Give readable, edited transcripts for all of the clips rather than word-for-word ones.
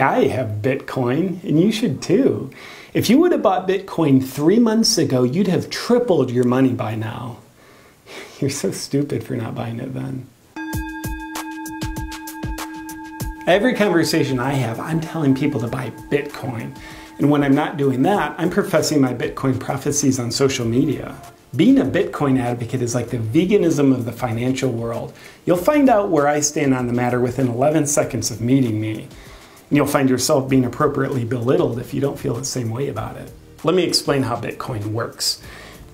I have Bitcoin, and you should too. If you would have bought Bitcoin 3 months ago, you'd have tripled your money by now. You're so stupid for not buying it then. Every conversation I have, I'm telling people to buy Bitcoin. And when I'm not doing that, I'm professing my Bitcoin prophecies on social media. Being a Bitcoin advocate is like the veganism of the financial world. You'll find out where I stand on the matter within 11 seconds of meeting me. And you'll find yourself being appropriately belittled if you don't feel the same way about it. Let me explain how Bitcoin works.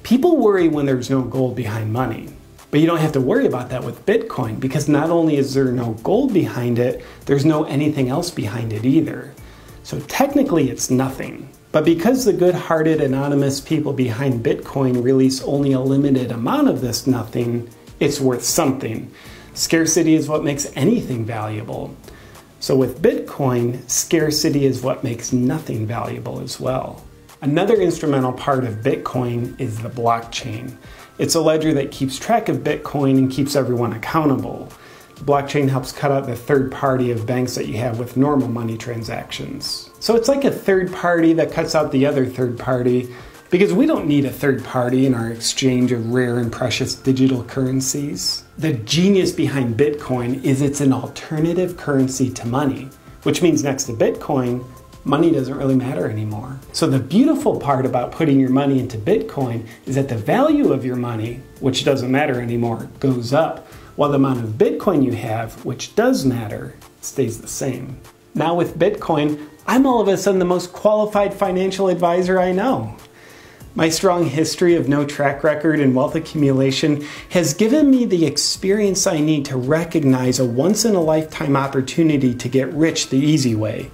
People worry when there's no gold behind money. But you don't have to worry about that with Bitcoin, because not only is there no gold behind it, there's no anything else behind it either. So technically it's nothing. But because the good-hearted anonymous people behind Bitcoin release only a limited amount of this nothing, it's worth something. Scarcity is what makes anything valuable. So with Bitcoin, scarcity is what makes nothing valuable as well. Another instrumental part of Bitcoin is the blockchain. It's a ledger that keeps track of Bitcoin and keeps everyone accountable. The blockchain helps cut out the third party of banks that you have with normal money transactions. So it's like a third party that cuts out the other third party, because we don't need a third party in our exchange of rare and precious digital currencies. The genius behind Bitcoin is it's an alternative currency to money, which means next to Bitcoin, money doesn't really matter anymore. So the beautiful part about putting your money into Bitcoin is that the value of your money, which doesn't matter anymore, goes up, while the amount of Bitcoin you have, which does matter, stays the same. Now with Bitcoin, I'm all of a sudden the most qualified financial advisor I know. My strong history of no track record in wealth accumulation has given me the experience I need to recognize a once-in-a-lifetime opportunity to get rich the easy way,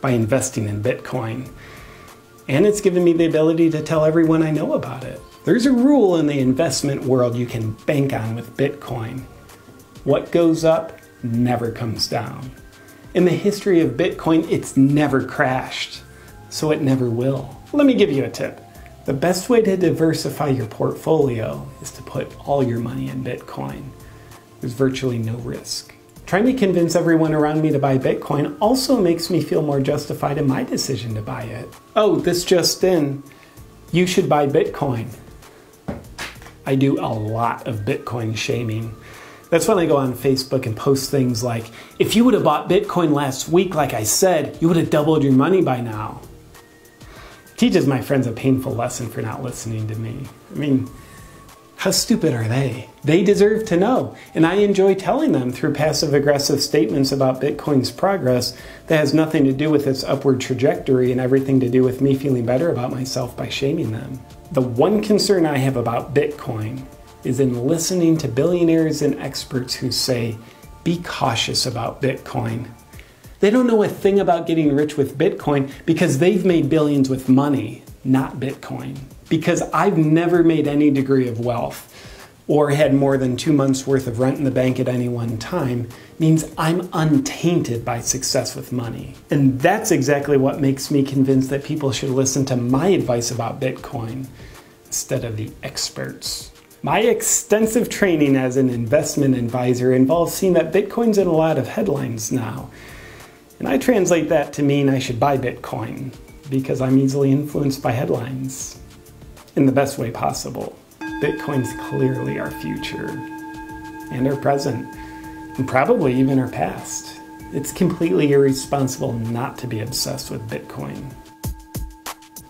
by investing in Bitcoin. And it's given me the ability to tell everyone I know about it. There's a rule in the investment world you can bank on with Bitcoin. What goes up never comes down. In the history of Bitcoin, it's never crashed, so it never will. Let me give you a tip. The best way to diversify your portfolio is to put all your money in Bitcoin. There's virtually no risk. Trying to convince everyone around me to buy Bitcoin also makes me feel more justified in my decision to buy it. Oh, this just in. You should buy Bitcoin. I do a lot of Bitcoin shaming. That's when I go on Facebook and post things like, if you would have bought Bitcoin last week like I said, you would have doubled your money by now. It teaches my friends a painful lesson for not listening to me. I mean, how stupid are they? They deserve to know, and I enjoy telling them through passive-aggressive statements about Bitcoin's progress that has nothing to do with its upward trajectory and everything to do with me feeling better about myself by shaming them. The one concern I have about Bitcoin is in listening to billionaires and experts who say, be cautious about Bitcoin. They don't know a thing about getting rich with Bitcoin because they've made billions with money, not Bitcoin. Because I've never made any degree of wealth or had more than 2 months worth of rent in the bank at any one time means I'm untainted by success with money. And that's exactly what makes me convinced that people should listen to my advice about Bitcoin instead of the experts. My extensive training as an investment advisor involves seeing that Bitcoin's in a lot of headlines now. And I translate that to mean I should buy Bitcoin because I'm easily influenced by headlines. In the best way possible. Bitcoin's clearly our future, and our present, and probably even our past. It's completely irresponsible not to be obsessed with Bitcoin.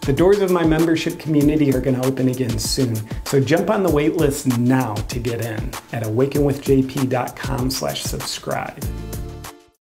The doors of my membership community are going to open again soon, so jump on the wait list now to get in at awakenwithjp.com/subscribe.